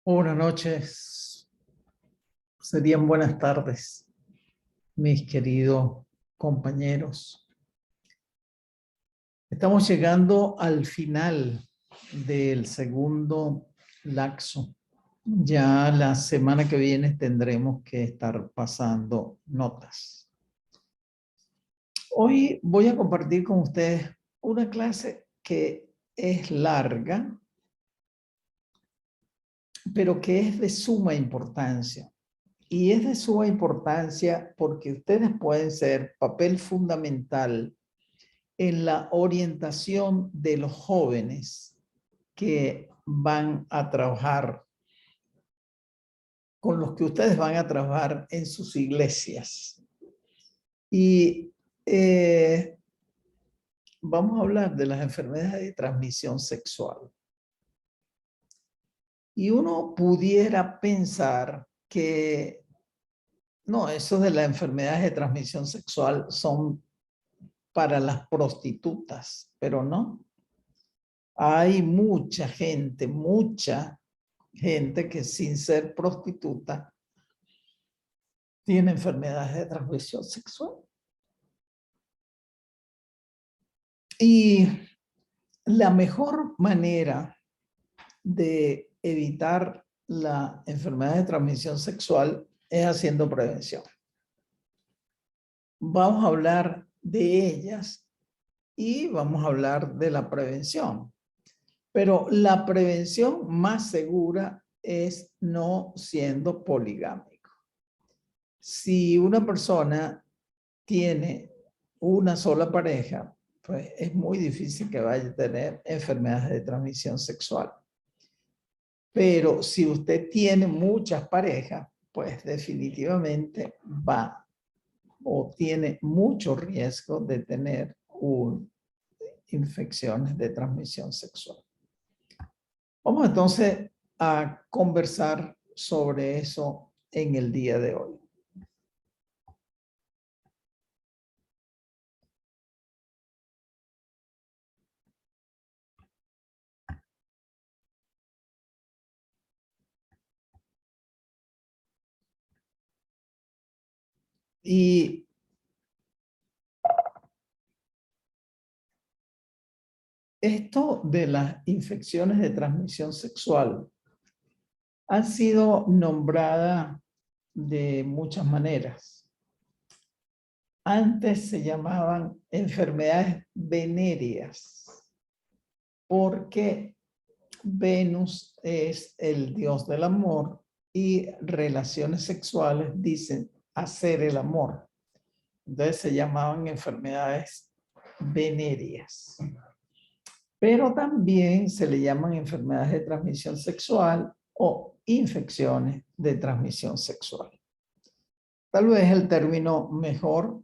Buenas noches, serían buenas tardes, mis queridos compañeros. Estamos llegando al final del segundo laxo. Ya la semana que viene tendremos que estar pasando notas. Hoy voy a compartir con ustedes una clase que es larga, pero que es de suma importancia. Y es de suma importancia porque ustedes pueden ser papel fundamental en la orientación de los jóvenes que van a trabajar, con los que ustedes van a trabajar en sus iglesias. Y vamos a hablar de las enfermedades de transmisión sexual. Y uno pudiera pensar que no, eso de las enfermedades de transmisión sexual son para las prostitutas, pero no. Hay mucha gente que sin ser prostituta tiene enfermedades de transmisión sexual. Y la mejor manera de evitar la enfermedad de transmisión sexual es haciendo prevención. Vamos a hablar de ellas y vamos a hablar de la prevención. Pero la prevención más segura es no siendo poligámico. Si una persona tiene una sola pareja, pues es muy difícil que vaya a tener enfermedades de transmisión sexual. Pero si usted tiene muchas parejas, pues definitivamente va o tiene mucho riesgo de tener infecciones de transmisión sexual. Vamos entonces a conversar sobre eso en el día de hoy. Y esto de las infecciones de transmisión sexual han sido nombradas de muchas maneras. Antes se llamaban enfermedades venéreas, porque Venus es el dios del amor y relaciones sexuales dicen hacer el amor. Entonces se llamaban enfermedades venéreas. Pero también se le llaman enfermedades de transmisión sexual o infecciones de transmisión sexual. Tal vez el término mejor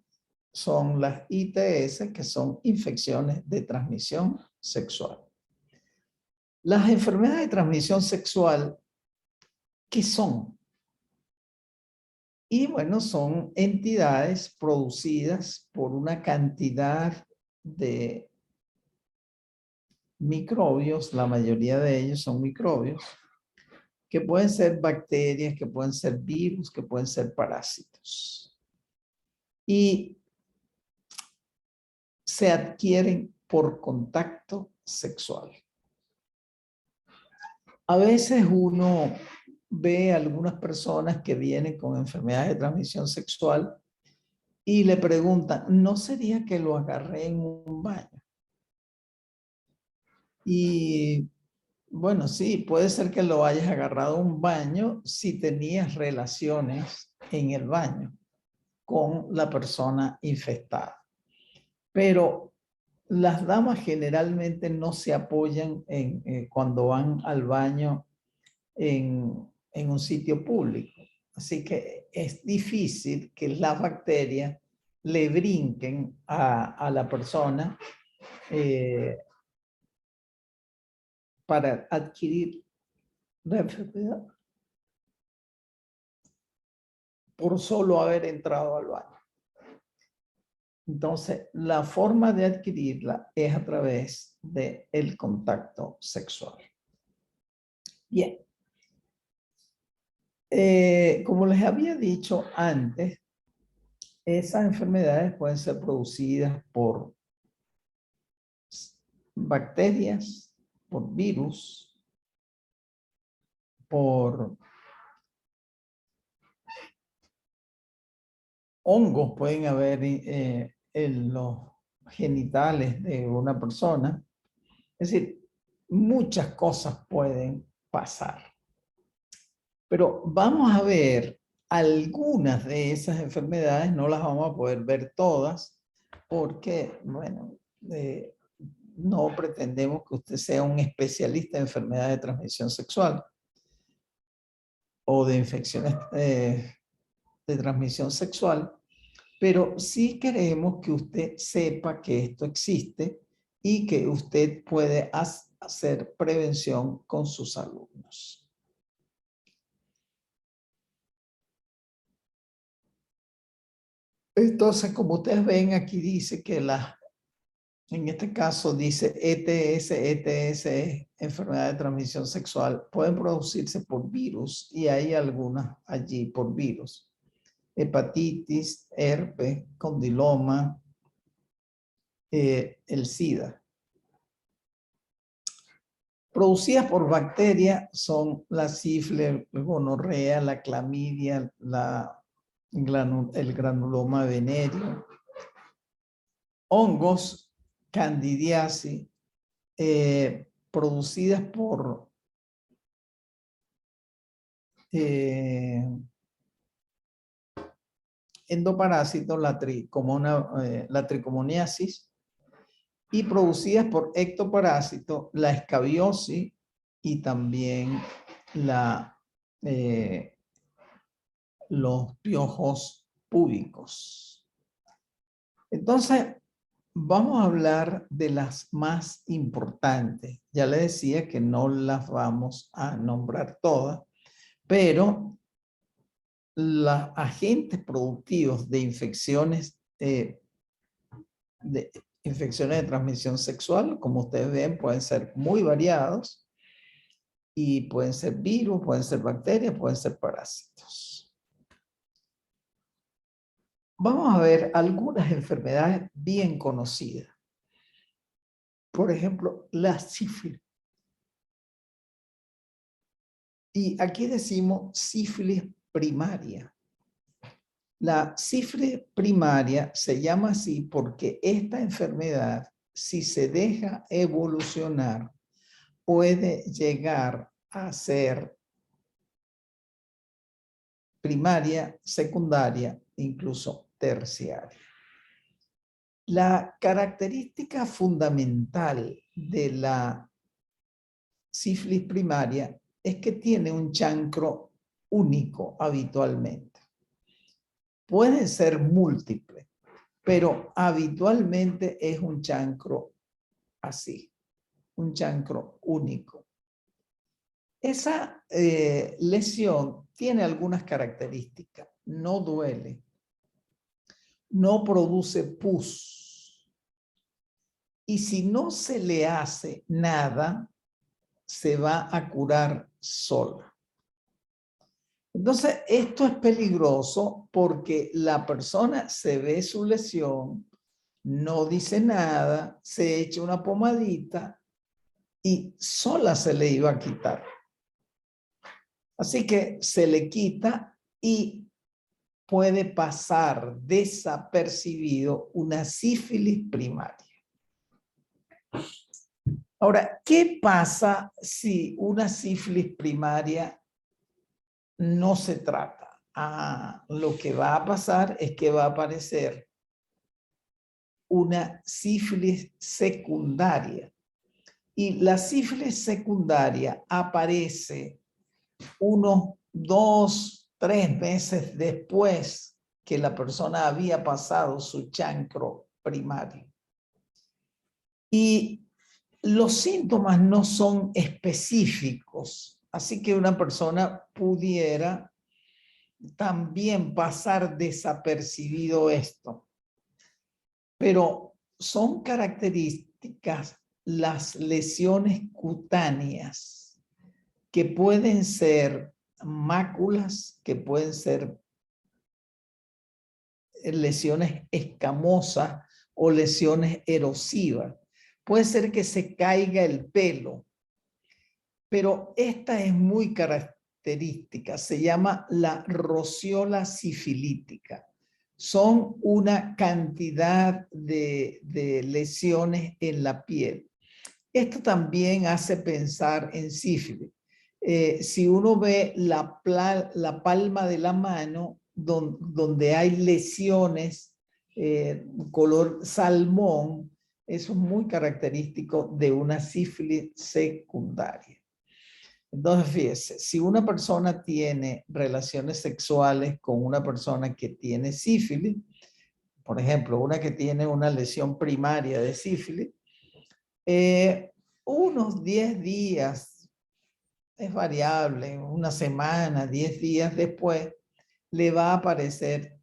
son las ITS, que son infecciones de transmisión sexual. Las enfermedades de transmisión sexual, ¿qué son? Y bueno, son entidades producidas por una cantidad de microbios, la mayoría de ellos son microbios, que pueden ser bacterias, que pueden ser virus, que pueden ser parásitos. Y se adquieren por contacto sexual. A veces uno ve a algunas personas que vienen con enfermedades de transmisión sexual y le preguntan, ¿no sería que lo agarré en un baño? Y bueno, sí, puede ser que lo hayas agarrado en un baño si tenías relaciones en el baño con la persona infectada. Pero las damas generalmente no se apoyan cuando van al baño en un sitio público. Así que es difícil que las bacterias le brinquen a la persona para adquirir la enfermedad por solo haber entrado al baño. Entonces, la forma de adquirirla es a través del contacto sexual. Bien. Como les había dicho antes, esas enfermedades pueden ser producidas por bacterias, por virus, por hongos, pueden haber en los genitales de una persona. Es decir, muchas cosas pueden pasar. Pero vamos a ver algunas de esas enfermedades, no las vamos a poder ver todas, porque, bueno, no pretendemos que usted sea un especialista en enfermedades de transmisión sexual o de infecciones de transmisión sexual, pero sí queremos que usted sepa que esto existe y que usted puede hacer prevención con sus alumnos. Entonces, como ustedes ven, aquí dice que en este caso dice ETS es enfermedad de transmisión sexual, pueden producirse por virus y hay algunas allí por virus. Hepatitis, herpes, condiloma, el SIDA. Producidas por bacterias son la sífilis, la gonorrea, la clamidia, el granuloma venéreo, hongos, candidiasis, producidas por endoparásitos, la tricomoniasis, y producidas por ectoparásitos, la escabiosis y también los piojos púbicos. Entonces, vamos a hablar de las más importantes. Ya les decía que no las vamos a nombrar todas, pero los agentes productivos de infecciones de transmisión sexual, como ustedes ven, pueden ser muy variados y pueden ser virus, pueden ser bacterias, pueden ser parásitos. Vamos a ver algunas enfermedades bien conocidas. Por ejemplo, la sífilis. Y aquí decimos sífilis primaria. La sífilis primaria se llama así porque esta enfermedad, si se deja evolucionar, puede llegar a ser primaria, secundaria, incluso terciaria. La característica fundamental de la sífilis primaria es que tiene un chancro único habitualmente. Puede ser múltiple, pero habitualmente es un chancro así, un chancro único. Esa lesión tiene algunas características. No duele, no produce pus. Y si no se le hace nada, se va a curar sola. Entonces, esto es peligroso porque la persona se ve su lesión, no dice nada, se echa una pomadita y sola se le iba a quitar. Así que se le quita y puede pasar desapercibido una sífilis primaria. Ahora, ¿qué pasa si una sífilis primaria no se trata? Lo que va a pasar es que va a aparecer una sífilis secundaria. Y la sífilis secundaria aparece unos 2, 3 meses después que la persona había pasado su chancro primario. Y los síntomas no son específicos, así que una persona pudiera también pasar desapercibido esto. Pero son características las lesiones cutáneas que pueden ser máculas, que pueden ser lesiones escamosas o lesiones erosivas. Puede ser que se caiga el pelo, pero esta es muy característica. Se llama la rociola sifilítica. Son una cantidad de lesiones en la piel. Esto también hace pensar en sífilis. Si uno ve la palma de la mano, donde hay lesiones color salmón, eso es muy característico de una sífilis secundaria. Entonces, fíjese, si una persona tiene relaciones sexuales con una persona que tiene sífilis, por ejemplo, una que tiene una lesión primaria de sífilis, unos 10 días, es variable, una semana, 10 días después, le va a aparecer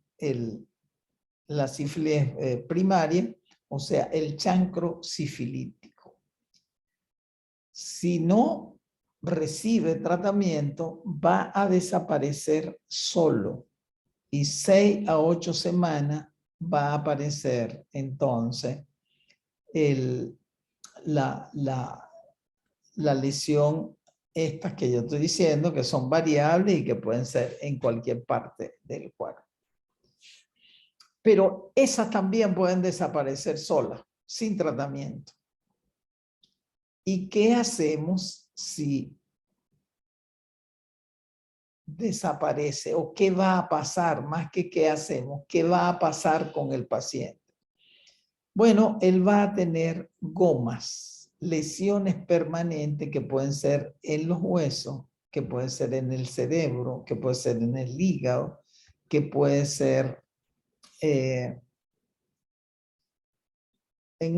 la sífilis primaria, o sea, el chancro sifilítico. Si no recibe tratamiento, va a desaparecer solo y 6 a 8 semanas va a aparecer entonces la lesión, estas que yo estoy diciendo, que son variables y que pueden ser en cualquier parte del cuerpo. Pero esas también pueden desaparecer solas, sin tratamiento. ¿Y qué hacemos si desaparece? ¿O qué va a pasar? Más que qué hacemos, ¿qué va a pasar con el paciente? Bueno, él va a tener gomas, lesiones permanentes que pueden ser en los huesos, que pueden ser en el cerebro, que puede ser en el hígado, que puede ser en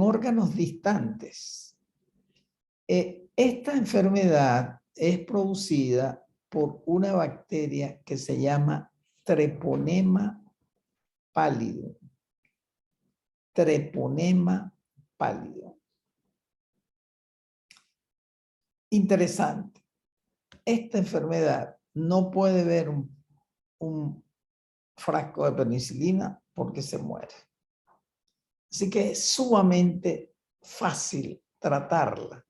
órganos distantes. Esta enfermedad es producida por una bacteria que se llama Treponema pallidum. Treponema pallidum. Interesante. Esta enfermedad no puede ver un frasco de penicilina porque se muere. Así que es sumamente fácil tratarla.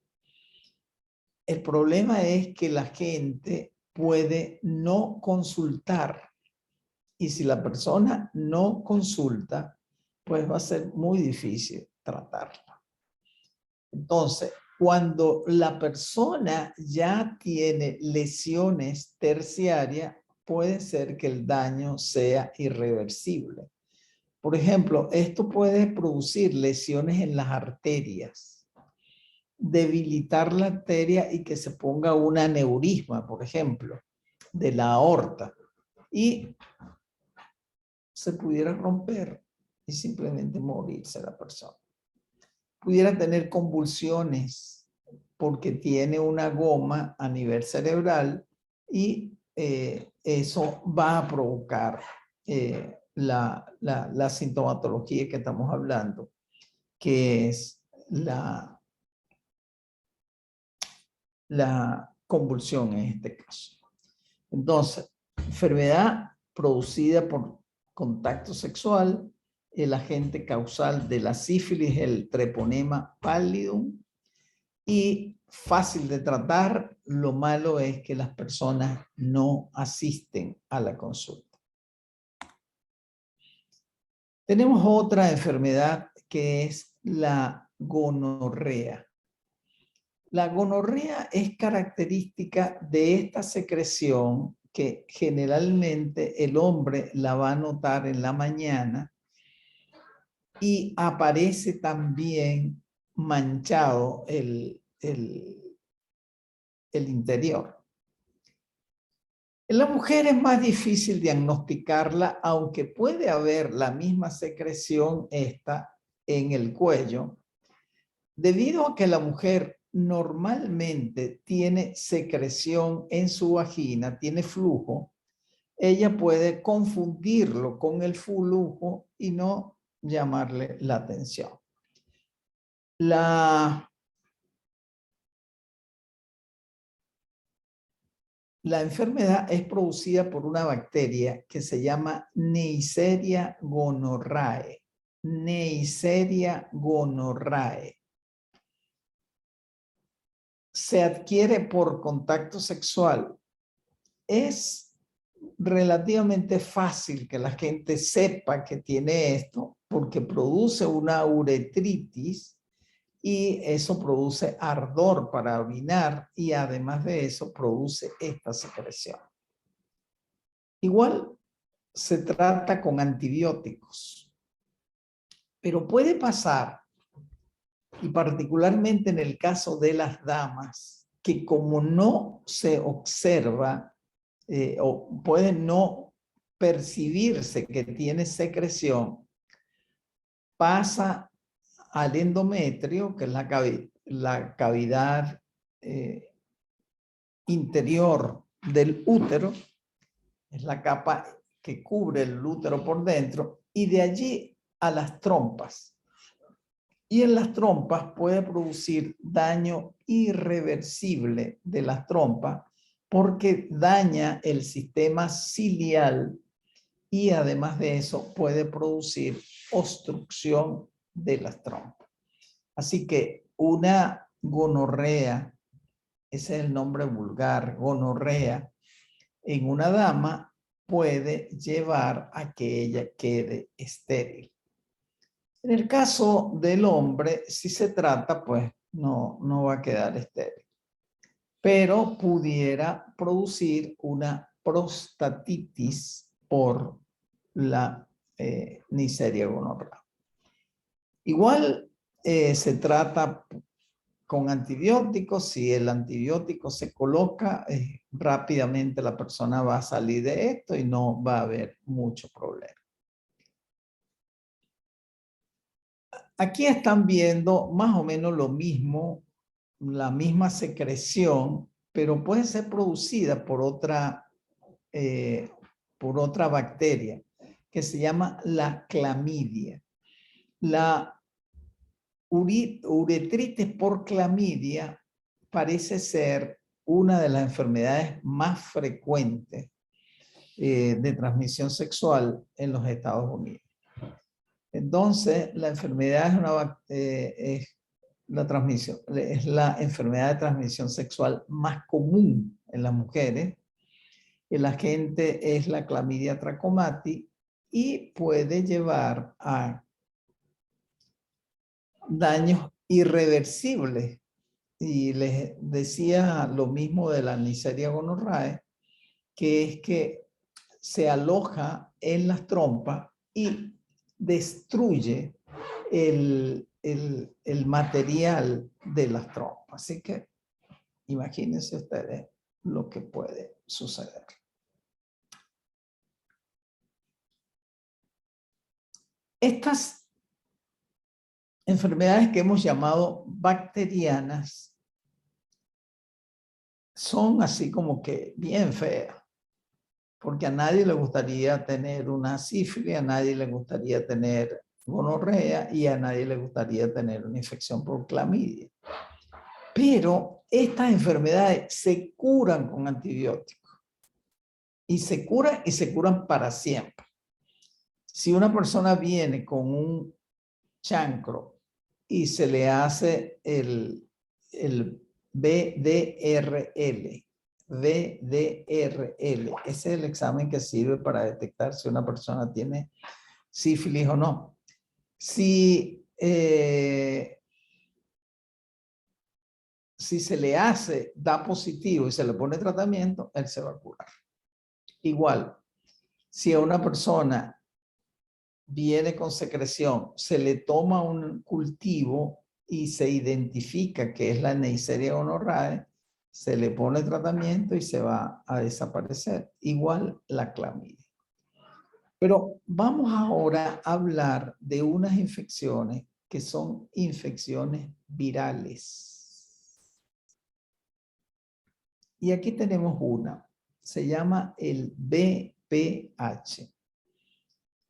El problema es que la gente puede no consultar. Y si la persona no consulta, pues va a ser muy difícil tratarla. Entonces, cuando la persona ya tiene lesiones terciarias, puede ser que el daño sea irreversible. Por ejemplo, esto puede producir lesiones en las arterias, debilitar la arteria y que se ponga un aneurisma, por ejemplo, de la aorta, y se pudiera romper y simplemente morirse la persona. Pudiera tener convulsiones porque tiene una goma a nivel cerebral y eso va a provocar la sintomatología que estamos hablando, que es la convulsión en este caso. Entonces, enfermedad producida por contacto sexual, el agente causal de la sífilis, el Treponema pallidum, y fácil de tratar. Lo malo es que las personas no asisten a la consulta. Tenemos otra enfermedad que es la gonorrea. La gonorrea es característica de esta secreción que generalmente el hombre la va a notar en la mañana y aparece también manchado el interior. En la mujer es más difícil diagnosticarla, aunque puede haber la misma secreción esta en el cuello, debido a que la mujer normalmente tiene secreción en su vagina, tiene flujo, ella puede confundirlo con el flujo y no llamarle la atención. La la enfermedad es producida por una bacteria que se llama Neisseria gonorrhoeae. Neisseria gonorrhoeae. Se adquiere por contacto sexual. Es relativamente fácil que la gente sepa que tiene esto porque produce una uretritis y eso produce ardor para orinar y además de eso produce esta secreción. Igual se trata con antibióticos, pero puede pasar, y particularmente en el caso de las damas, que como no se observa o puede no percibirse que tiene secreción, pasa al endometrio, que es la cavidad interior del útero, es la capa que cubre el útero por dentro, y de allí a las trompas. Y en las trompas puede producir daño irreversible de las trompas porque daña el sistema ciliar y además de eso puede producir obstrucción de las trompas. Así que una gonorrea, ese es el nombre vulgar, gonorrea, en una dama puede llevar a que ella quede estéril. En el caso del hombre, si se trata, pues no va a quedar estéril. Pero pudiera producir una prostatitis por la Neisseria gonorrhoeae. Igual se trata con antibióticos. Si el antibiótico se coloca, rápidamente la persona va a salir de esto y no va a haber mucho problema. Aquí están viendo más o menos lo mismo, la misma secreción, pero puede ser producida por otra bacteria que se llama la clamidia. La uretritis por clamidia parece ser una de las enfermedades más frecuentes de transmisión sexual en los Estados Unidos. Entonces, la enfermedad es la enfermedad de transmisión sexual más común en las mujeres. El agente es la Chlamydia trachomatis y puede llevar a daños irreversibles. Y les decía lo mismo de la Neisseria gonorrhoeae, que es que se aloja en las trompas y destruye el material de las trompas. Así que imagínense ustedes lo que puede suceder. Estas enfermedades que hemos llamado bacterianas son así como que bien feas, porque a nadie le gustaría tener una sífilis, a nadie le gustaría tener gonorrea y a nadie le gustaría tener una infección por clamidia. Pero estas enfermedades se curan con antibióticos y se curan para siempre. Si una persona viene con un chancro y se le hace el VDRL, ese es el examen que sirve para detectar si una persona tiene sífilis o no. Si se le hace, da positivo y se le pone tratamiento, él se va a curar. Igual, si a una persona viene con secreción, se le toma un cultivo y se identifica que es la Neisseria gonorrhoeae, se le pone tratamiento y se va a desaparecer. Igual la clamidia. Pero vamos ahora a hablar de unas infecciones que son infecciones virales. Y aquí tenemos una. Se llama el VPH.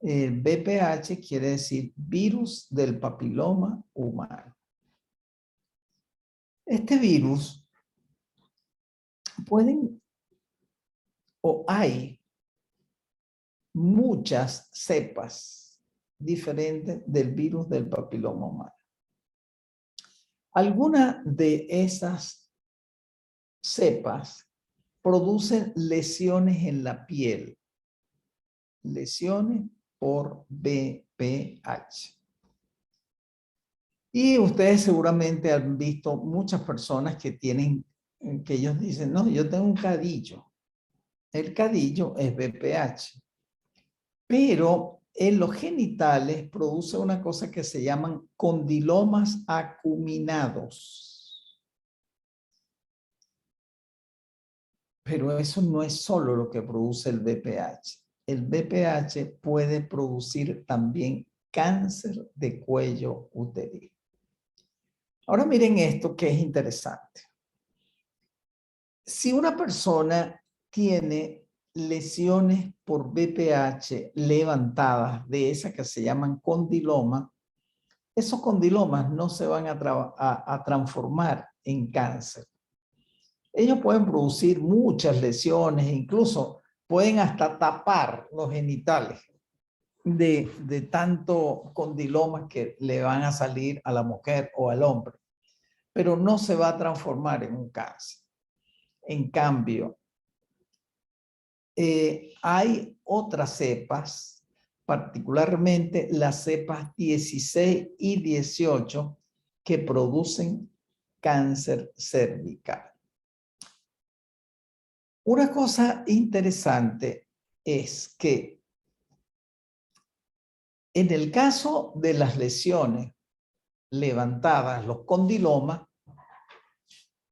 El VPH quiere decir virus del papiloma humano. Este virus pueden o hay muchas cepas diferentes del virus del papiloma humano. Algunas de esas cepas producen lesiones en la piel, lesiones por VPH. Y ustedes seguramente han visto muchas personas que tienen, que ellos dicen, no, yo tengo un cadillo. El cadillo es VPH. Pero en los genitales produce una cosa que se llaman condilomas acuminados. Pero eso no es solo lo que produce el VPH. El VPH puede producir también cáncer de cuello uterino. Ahora miren esto que es interesante. Si una persona tiene lesiones por VPH levantadas, de esas que se llaman condiloma, esos condilomas no se van a transformar en cáncer. Ellos pueden producir muchas lesiones, incluso pueden hasta tapar los genitales de tanto condilomas que le van a salir a la mujer o al hombre, pero no se va a transformar en un cáncer. En cambio, hay otras cepas, particularmente las cepas 16 y 18, que producen cáncer cervical. Una cosa interesante es que en el caso de las lesiones levantadas, los condilomas,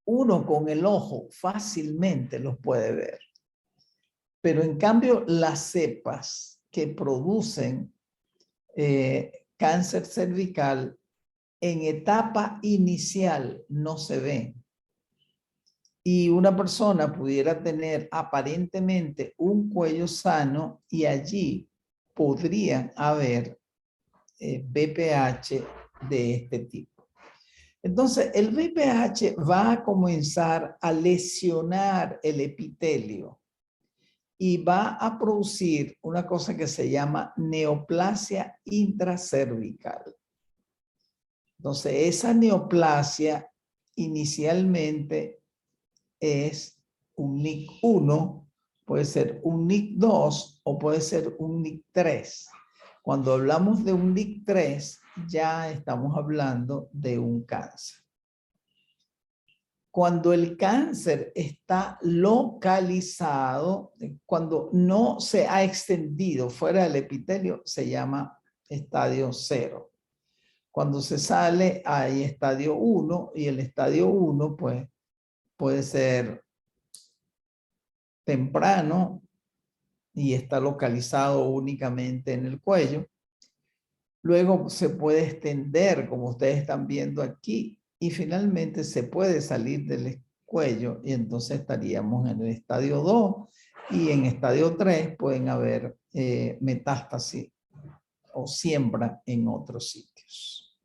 uno con el ojo fácilmente los puede ver. Pero en cambio, las cepas que producen cáncer cervical en etapa inicial no se ven. Y una persona pudiera tener aparentemente un cuello sano y allí podrían haber VPH de este tipo. Entonces, el VPH va a comenzar a lesionar el epitelio y va a producir una cosa que se llama neoplasia intracervical. Entonces, esa neoplasia inicialmente es un NIC1, puede ser un NIC2 o puede ser un NIC3. Cuando hablamos de un NIC3, ya estamos hablando de un cáncer. Cuando el cáncer está localizado, cuando no se ha extendido fuera del epitelio, se llama estadio 0. Cuando se sale, hay estadio 1 y el estadio 1 pues, puede ser temprano y está localizado únicamente en el cuello. Luego se puede extender, como ustedes están viendo aquí, y finalmente se puede salir del cuello y entonces estaríamos en el estadio 2 y en estadio 3 pueden haber metástasis o siembra en otros sitios.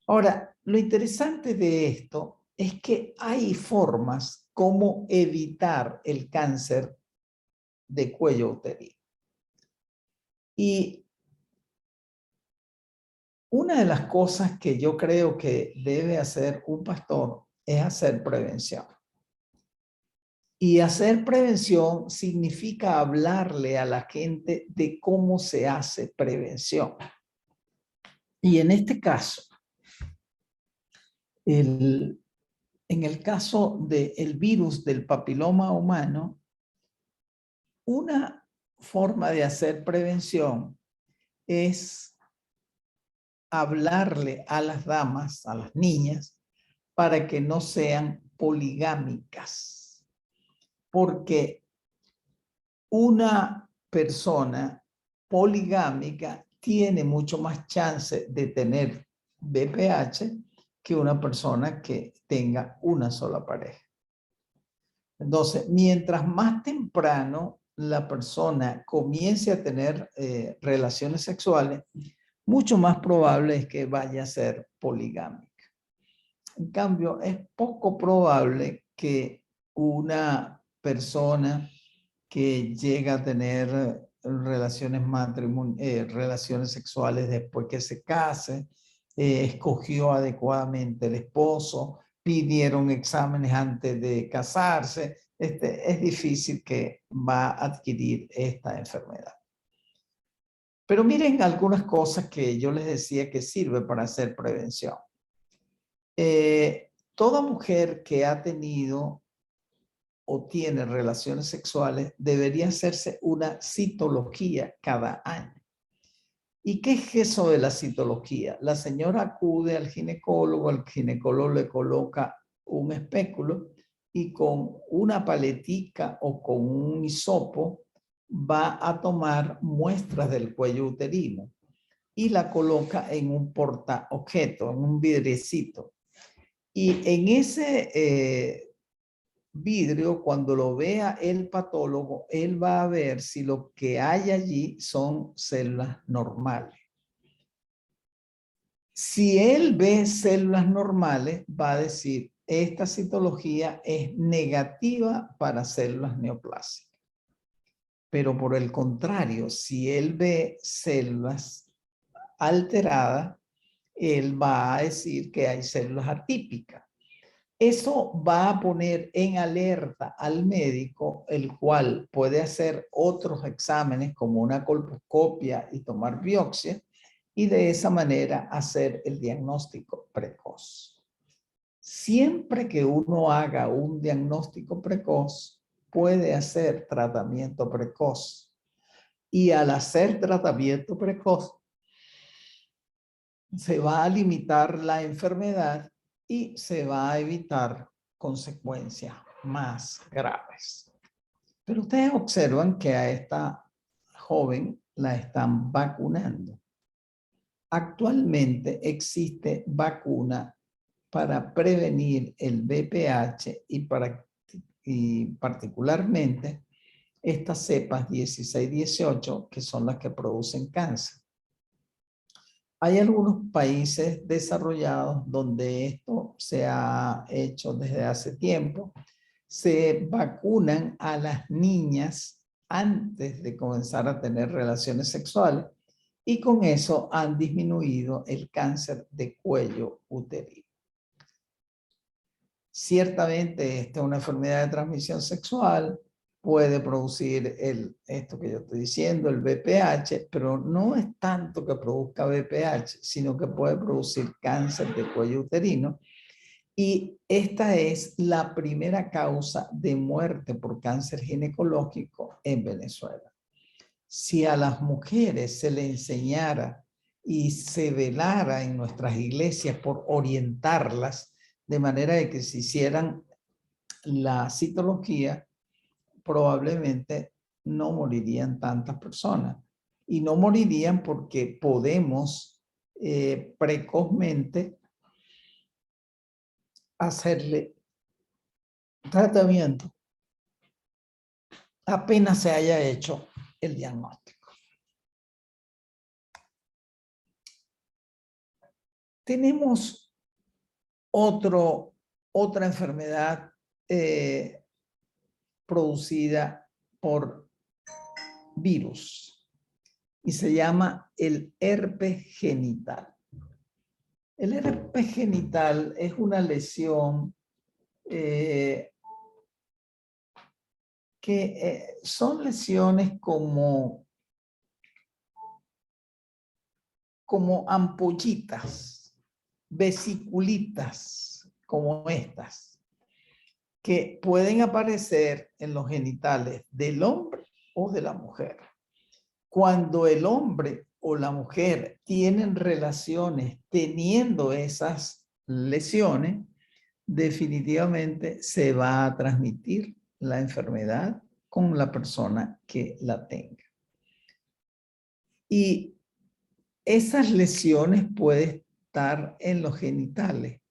Ahora, lo interesante de esto es que hay formas como evitar el cáncer de cuello uterino. Y una de las cosas que yo creo que debe hacer un pastor es hacer prevención. Y hacer prevención significa hablarle a la gente de cómo se hace prevención. Y en este caso, en el caso del virus del papiloma humano, una forma de hacer prevención es hablarle a las damas, a las niñas, para que no sean poligámicas. Porque una persona poligámica tiene mucho más chance de tener VPH que una persona que tenga una sola pareja. Entonces, mientras más temprano la persona comience a tener relaciones sexuales, mucho más probable es que vaya a ser poligámica. En cambio, es poco probable que una persona que llega a tener relaciones sexuales después que se case, escogió adecuadamente el esposo, pidieron exámenes antes de casarse, es difícil que va a adquirir esta enfermedad. Pero miren algunas cosas que yo les decía que sirve para hacer prevención. Toda mujer que ha tenido o tiene relaciones sexuales debería hacerse una citología cada año. ¿Y qué es eso de la citología? La señora acude al ginecólogo, el ginecólogo le coloca un espéculo y con una paletica o con un hisopo va a tomar muestras del cuello uterino y la coloca en un portaobjeto, en un vidriecito. Y en ese vidrio, cuando lo vea el patólogo, él va a ver si lo que hay allí son células normales. Si él ve células normales, va a decir, esta citología es negativa para células neoplásicas. Pero por el contrario, si él ve células alteradas, él va a decir que hay células atípicas. Eso va a poner en alerta al médico, el cual puede hacer otros exámenes como una colposcopia y tomar biopsia, y de esa manera hacer el diagnóstico precoz. Siempre que uno haga un diagnóstico precoz, puede hacer tratamiento precoz. Y al hacer tratamiento precoz, se va a limitar la enfermedad y se va a evitar consecuencias más graves. Pero ustedes observan que a esta joven la están vacunando. Actualmente existe vacuna para prevenir el VPH y particularmente estas cepas 16-18 que son las que producen cáncer. Hay algunos países desarrollados donde esto se ha hecho desde hace tiempo. Se vacunan a las niñas antes de comenzar a tener relaciones sexuales y con eso han disminuido el cáncer de cuello uterino. Ciertamente esta es una enfermedad de transmisión sexual, puede producir esto que yo estoy diciendo, el VPH, pero no es tanto que produzca VPH, sino que puede producir cáncer de cuello uterino. Y esta es la primera causa de muerte por cáncer ginecológico en Venezuela. Si a las mujeres se le enseñara y se velara en nuestras iglesias por orientarlas de manera de que se hicieran la citología, probablemente no morirían tantas personas. Y no morirían porque podemos precozmente hacerle tratamiento apenas se haya hecho el diagnóstico. Tenemos otra enfermedad producida por virus y se llama el herpes genital. El herpes genital es una lesión que son lesiones como ampollitas, vesiculitas, como estas, que pueden aparecer en los genitales del hombre o de la mujer. Cuando el hombre o la mujer tienen relaciones teniendo esas lesiones, definitivamente se va a transmitir la enfermedad con la persona que la tenga. Y esas lesiones pueden estar en los genitales.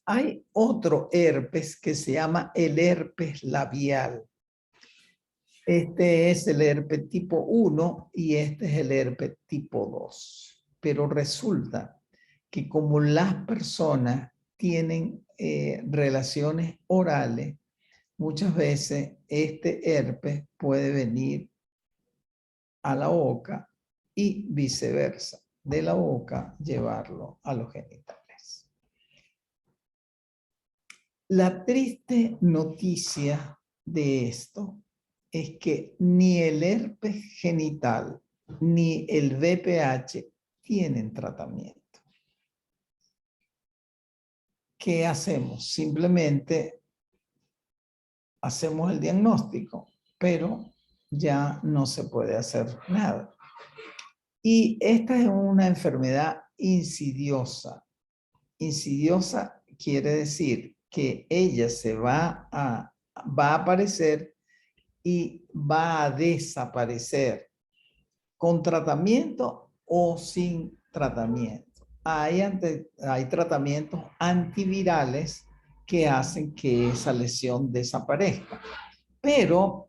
Hay otro herpes que se llama el herpes labial. Este es el herpes tipo 1 y este es el herpes tipo 2. Pero resulta que como las personas tienen relaciones orales, muchas veces este herpes puede venir a la boca y viceversa, de la boca llevarlo a los genitales. La triste noticia de esto es que ni el herpes genital ni el VPH tienen tratamiento. ¿Qué hacemos? Simplemente hacemos el diagnóstico, pero ya no se puede hacer nada. Y esta es una enfermedad insidiosa. Insidiosa quiere decir que ella va a aparecer y va a desaparecer con tratamiento o sin tratamiento. Hay tratamientos antivirales que hacen que esa lesión desaparezca, pero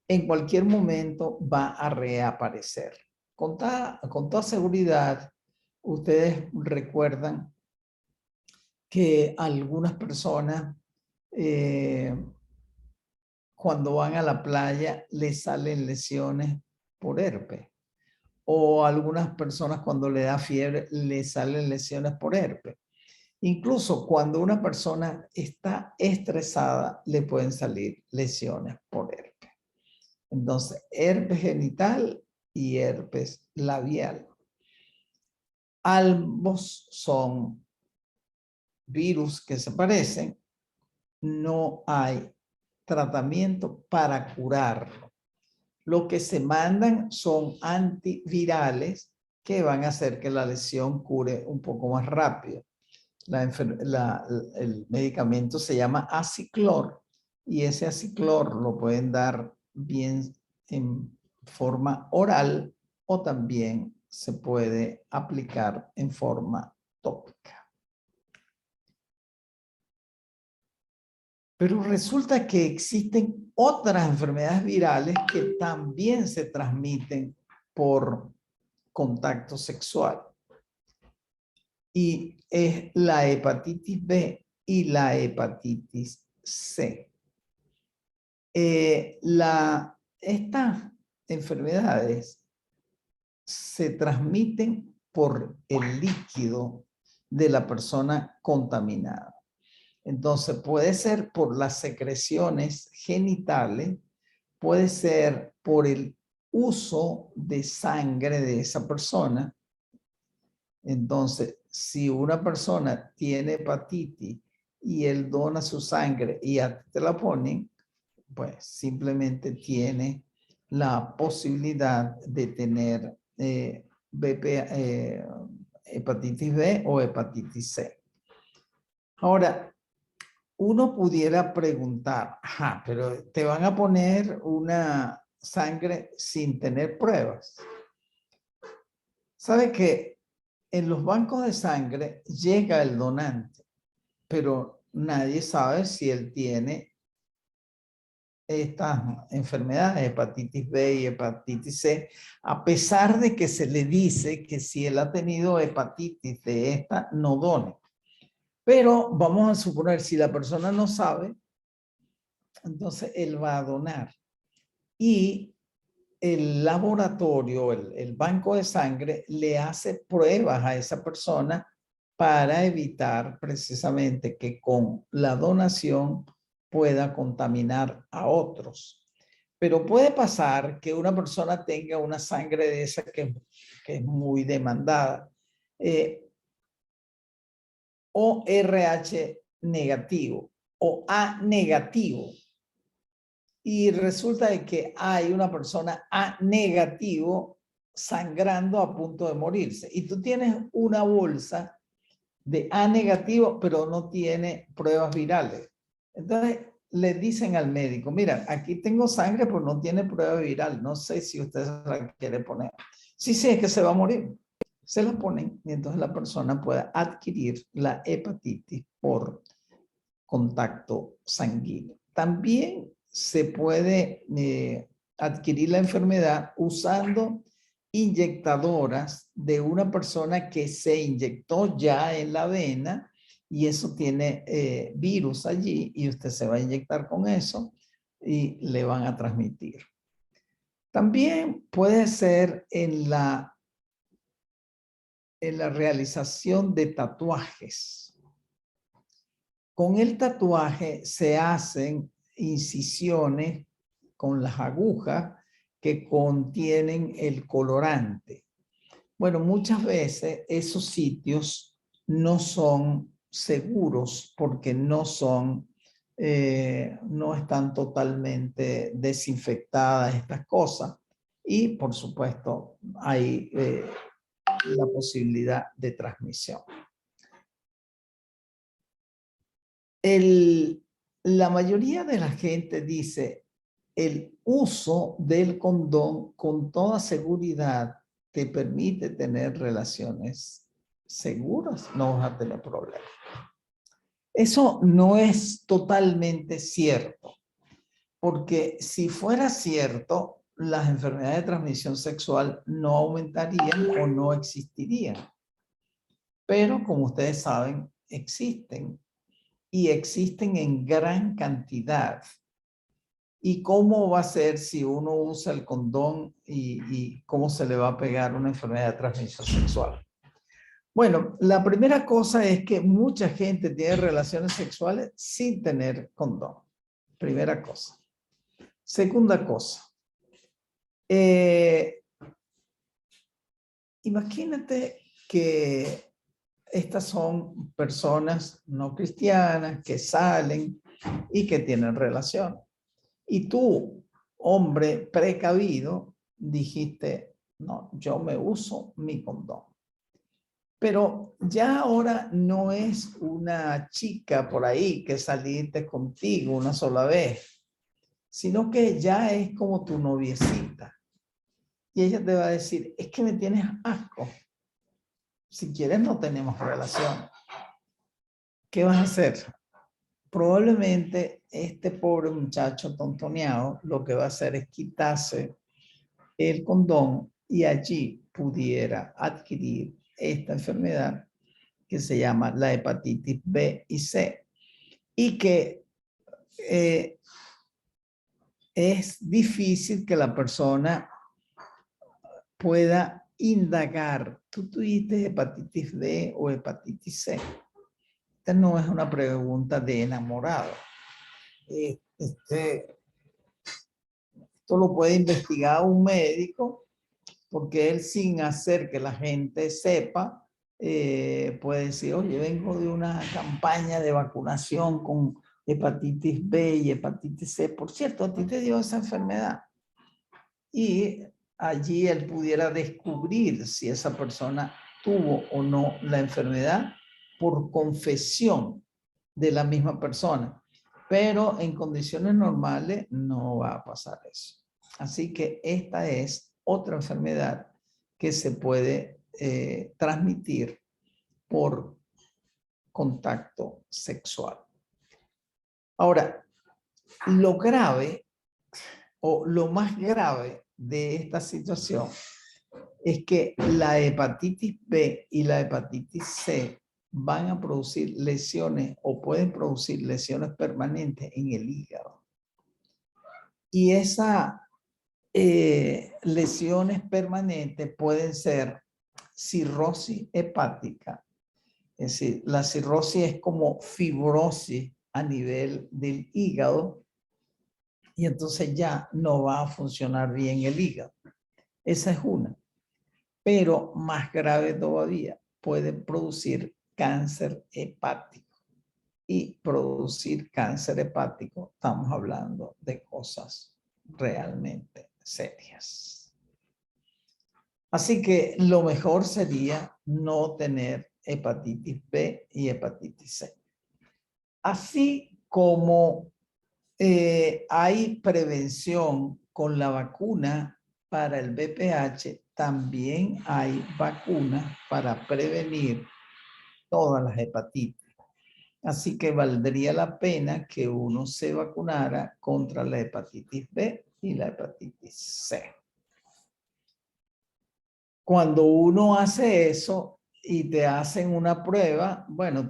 en cualquier momento va a reaparecer. Con toda seguridad, ustedes recuerdan que algunas personas cuando van a la playa les salen lesiones por herpes. O algunas personas cuando le da fiebre les salen lesiones por herpes. Incluso cuando una persona está estresada le pueden salir lesiones por herpes. Entonces, herpes genital y herpes labial. Ambos son virus que se parecen. No hay tratamiento para curarlo. Lo que se mandan son antivirales que van a hacer que la lesión cure un poco más rápido. El medicamento se llama aciclor y ese aciclor lo pueden dar bien en forma oral o también se puede aplicar en forma tópica. Pero resulta que existen otras enfermedades virales que también se transmiten por contacto sexual. Y es la hepatitis B y la hepatitis C. Estas enfermedades se transmiten por el líquido de la persona contaminada. Entonces puede ser por las secreciones genitales, puede ser por el uso de sangre de esa persona. Entonces, si una persona tiene hepatitis y él dona su sangre y a ti te la ponen, pues simplemente tiene la posibilidad de tener hepatitis B o hepatitis C. Ahora, uno pudiera preguntar, pero te van a poner una sangre sin tener pruebas. ¿Sabe que en los bancos de sangre llega el donante, pero nadie sabe si él tiene estas enfermedades, hepatitis B y hepatitis C, a pesar de que se le dice que si él ha tenido hepatitis de esta, no done? Pero vamos a suponer, si la persona no sabe, entonces él va a donar. Y el laboratorio, el banco de sangre, le hace pruebas a esa persona para evitar precisamente que con la donación pueda contaminar a otros. Pero puede pasar que una persona tenga una sangre de esa que es muy demandada. O RH negativo o A negativo. Y resulta de que hay una persona A negativo sangrando a punto de morirse. Y tú tienes una bolsa de A negativo, pero no tiene pruebas virales. Entonces le dicen al médico, mira, aquí tengo sangre, pero no tiene prueba viral. No sé si usted se la quiere poner. Sí, sí, es que se va a morir. Se la ponen y entonces la persona puede adquirir la hepatitis por contacto sanguíneo. También se puede adquirir la enfermedad usando inyectadoras de una persona que se inyectó ya en la vena y eso tiene virus allí y usted se va a inyectar con eso y le van a transmitir. También puede ser en la realización de tatuajes. Con el tatuaje se hacen incisiones con las agujas que contienen el colorante. Bueno, muchas veces esos sitios no son seguros porque no están totalmente desinfectadas estas cosas. Y, por supuesto, hay la posibilidad de transmisión. La mayoría de la gente dice, el uso del condón con toda seguridad te permite tener relaciones seguras, no vas a tener problemas. Eso no es totalmente cierto, porque si fuera cierto, las enfermedades de transmisión sexual no aumentarían o no existirían. Pero como ustedes saben, existen y existen en gran cantidad. ¿Y cómo va a ser si uno usa el condón y cómo se le va a pegar una enfermedad de transmisión sexual? Bueno, la primera cosa es que mucha gente tiene relaciones sexuales sin tener condón. Primera cosa. Segunda cosa. Imagínate que estas son personas no cristianas que salen y que tienen relación. Y tú, hombre precavido, dijiste, no, yo me uso mi condón. Pero ya ahora no es una chica por ahí que saliste contigo una sola vez, sino que ya es como tu noviecita. Y ella te va a decir, es que me tienes asco. Si quieres no tenemos relación. ¿Qué vas a hacer? Probablemente este pobre muchacho tontoneado lo que va a hacer es quitarse el condón y allí pudiera adquirir esta enfermedad que se llama la hepatitis B y C y que es difícil que la persona pueda indagar. ¿Tú tuviste hepatitis B o hepatitis C? Esta no es una pregunta de enamorado. Esto lo puede investigar un médico porque él, sin hacer que la gente sepa, puede decir, oye, vengo de una campaña de vacunación con hepatitis B y hepatitis C. Por cierto, a ti te dio esa enfermedad. Y allí él pudiera descubrir si esa persona tuvo o no la enfermedad por confesión de la misma persona. Pero en condiciones normales no va a pasar eso. Así que esta es otra enfermedad que se puede transmitir por contacto sexual. Ahora, lo grave o lo más grave de esta situación es que la hepatitis B y la hepatitis C van a producir lesiones o pueden producir lesiones permanentes en el hígado. Y esas lesiones permanentes pueden ser cirrosis hepática. Es decir, la cirrosis es como fibrosis a nivel del hígado y entonces ya no va a funcionar bien el hígado. Esa es una. Pero más grave todavía, puede producir cáncer hepático. Y producir cáncer hepático, estamos hablando de cosas realmente serias. Así que lo mejor sería no tener hepatitis B y hepatitis C. Así como hay prevención con la vacuna para el VPH, también hay vacunas para prevenir todas las hepatitis. Así que valdría la pena que uno se vacunara contra la hepatitis B y la hepatitis C. Cuando uno hace eso, y te hacen una prueba, bueno,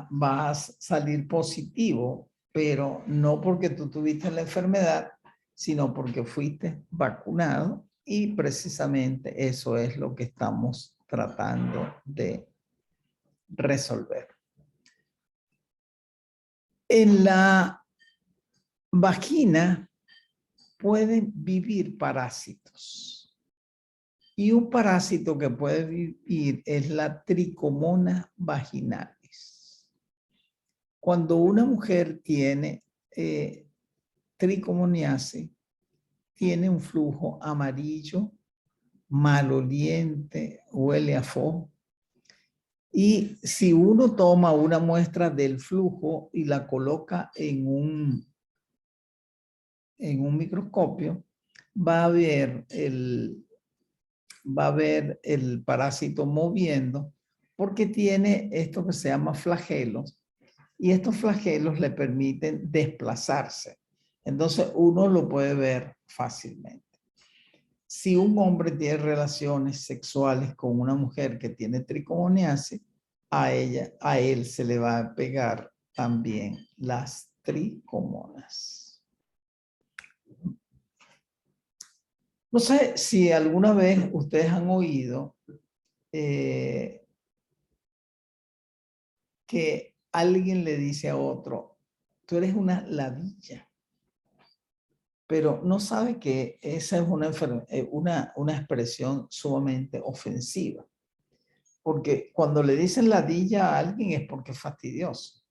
vas a salir positivo, pero no porque tú tuviste la enfermedad, sino porque fuiste vacunado y precisamente eso es lo que estamos tratando de resolver. En la vagina pueden vivir parásitos. Y un parásito que puede vivir es la Trichomonas vaginalis. Cuando una mujer tiene tricomoniasis, tiene un flujo amarillo, maloliente, huele a foco. Y si uno toma una muestra del flujo y la coloca en un microscopio, va a ver el parásito moviendo porque tiene esto que se llama flagelos y estos flagelos le permiten desplazarse. Entonces uno lo puede ver fácilmente. Si un hombre tiene relaciones sexuales con una mujer que tiene tricomoniasis, a él se le va a pegar también las tricomonas. No sé si alguna vez ustedes han oído que alguien le dice a otro, tú eres una ladilla, pero no sabe que esa es una expresión sumamente ofensiva. Porque cuando le dicen ladilla a alguien es porque es fastidioso.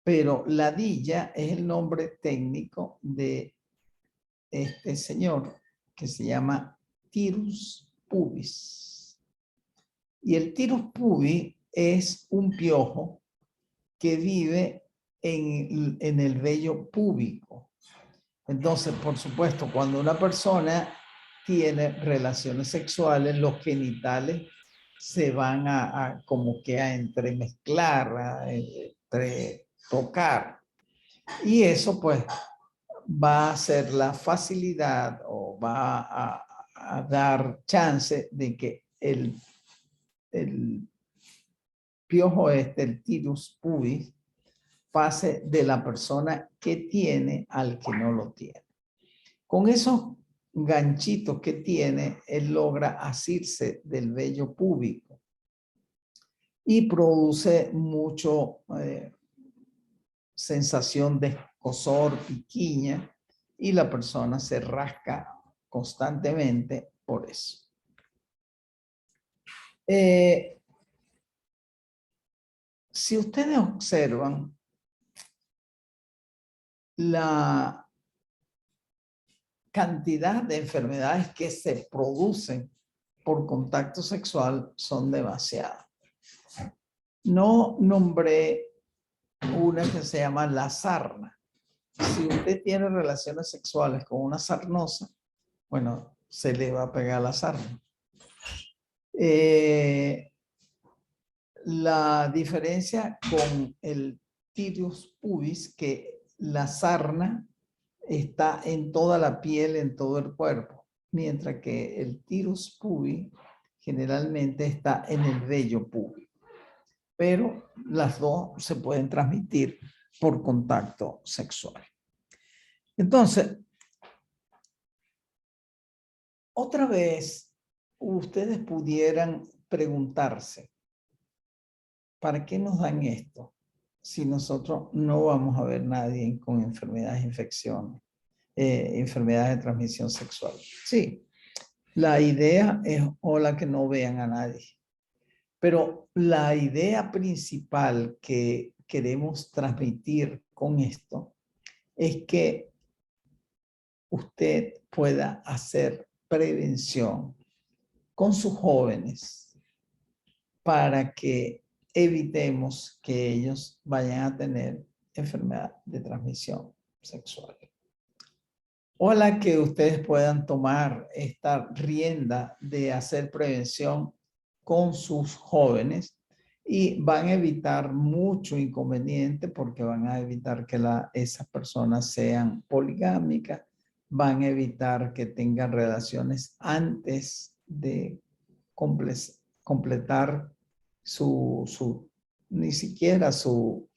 Pero ladilla es el nombre técnico de este señor que se llama Tirus pubis. Y el Tirus pubis es un piojo que vive en el vello púbico. Entonces, por supuesto, cuando una persona tiene relaciones sexuales, los genitales se van como que a entremezclar, a tocar. Y eso pues va a ser la facilidad o va a dar chance de que el piojo el Tirus pubis, pase de la persona que tiene al que no lo tiene. Con esos ganchitos que tiene, él logra asirse del vello púbico y produce mucho sensación de escozor, piquiña, y la persona se rasca constantemente por eso. Si ustedes observan, la cantidad de enfermedades que se producen por contacto sexual son demasiadas. No nombré una que se llama la sarna. Si usted tiene relaciones sexuales con una sarnosa, bueno, se le va a pegar la sarna. La diferencia con el Tirus pubis, que la sarna está en toda la piel, en todo el cuerpo, mientras que el Tirus pubis generalmente está en el vello púbico. Pero las dos se pueden transmitir por contacto sexual. Entonces, otra vez, ustedes pudieran preguntarse, ¿para qué nos dan esto si nosotros no vamos a ver nadie con enfermedades, infecciones, enfermedades de transmisión sexual? Sí, la idea es hola que no vean a nadie. Pero la idea principal que queremos transmitir con esto es que usted pueda hacer prevención con sus jóvenes para que evitemos que ellos vayan a tener enfermedad de transmisión sexual. Ojalá que ustedes puedan tomar esta rienda de hacer prevención con sus jóvenes y van a evitar mucho inconveniente porque van a evitar que esas personas sean poligámicas, van a evitar que tengan relaciones antes de completar ni siquiera su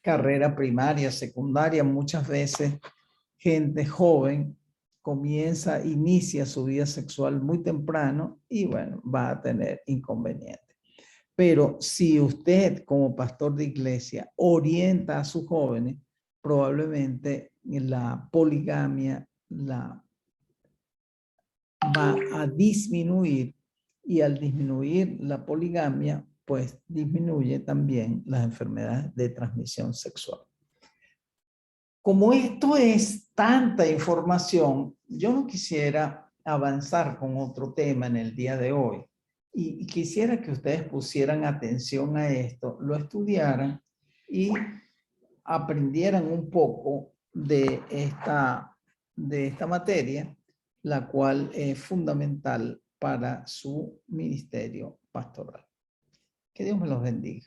carrera primaria, secundaria. Muchas veces gente joven inicia su vida sexual muy temprano y bueno, va a tener inconvenientes. Pero si usted como pastor de iglesia orienta a sus jóvenes, probablemente la poligamia va a disminuir, y al disminuir la poligamia, pues disminuye también las enfermedades de transmisión sexual. Como esto es tanta información, yo no quisiera avanzar con otro tema en el día de hoy. Y quisiera que ustedes pusieran atención a esto, lo estudiaran y aprendieran un poco de esta materia, la cual es fundamental para su ministerio pastoral. Que Dios me los bendiga.